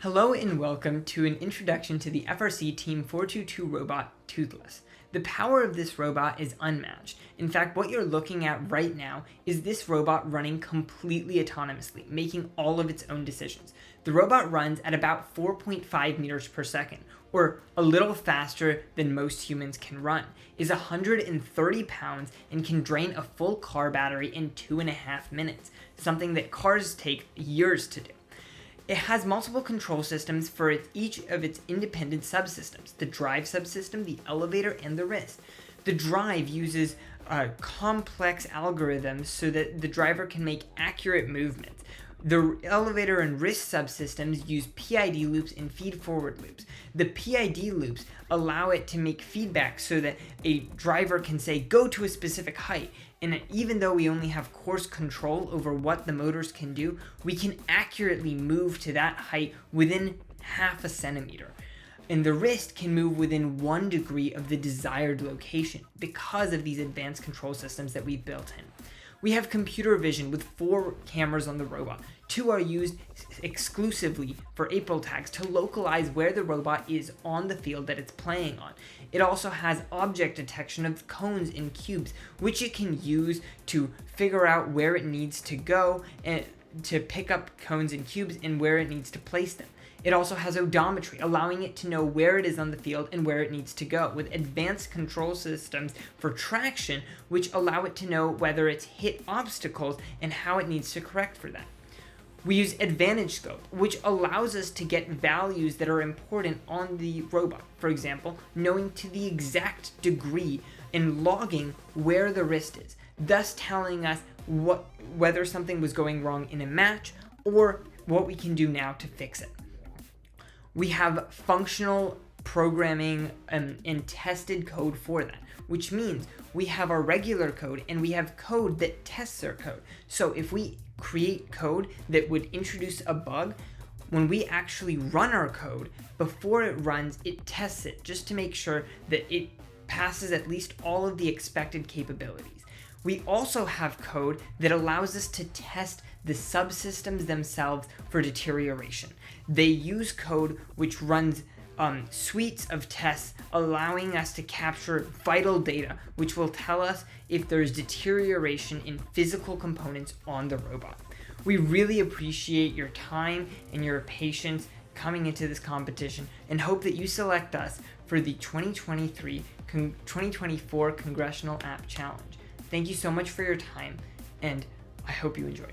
Hello and welcome to an introduction to the FRC Team 422 robot, Toothless. The power of this robot is unmatched. In fact, what you're looking at right now is this robot running completely autonomously, making all of its own decisions. The robot runs at about 4.5 meters per second, or a little faster than most humans can run, is 130 pounds, and can drain a full car battery in 2.5 minutes, something that cars take years to do. It has multiple control systems for each of its independent subsystems: the drive subsystem, the elevator, and the wrist. The drive uses complex algorithms so that the driver can make accurate movements. The elevator and wrist subsystems use PID loops and feed-forward loops. The PID loops allow it to make feedback so that a driver can say, go to a specific height. And even though we only have coarse control over what the motors can do, we can accurately move to that height within half a centimeter. And the wrist can move within 1 degree of the desired location because of these advanced control systems that we've built in. We have computer vision with 4 cameras on the robot. 2 are used exclusively for April tags to localize where the robot is on the field that it's playing on. It also has object detection of cones and cubes, which it can use to figure out where it needs to go and to pick up cones and cubes and where it needs to place them. It also has odometry, allowing it to know where it is on the field and where it needs to go, with advanced control systems for traction, which allow it to know whether it's hit obstacles and how it needs to correct for that. We use Advantage Scope, which allows us to get values that are important on the robot. For example, knowing to the exact degree and logging where the wrist is, thus telling us whether something was going wrong in a match or what we can do now to fix it. We have functional programming and tested code for that, which means we have our regular code and we have code that tests our code. So if we create code that would introduce a bug, when we actually run our code, before it runs, it tests it just to make sure that it passes at least all of the expected capabilities. We also have code that allows us to test the subsystems themselves for deterioration. They use code which runs suites of tests, allowing us to capture vital data, which will tell us if there's deterioration in physical components on the robot. We really appreciate your time and your patience coming into this competition and hope that you select us for the 2024 Congressional App Challenge. Thank you so much for your time, and I hope you enjoyed.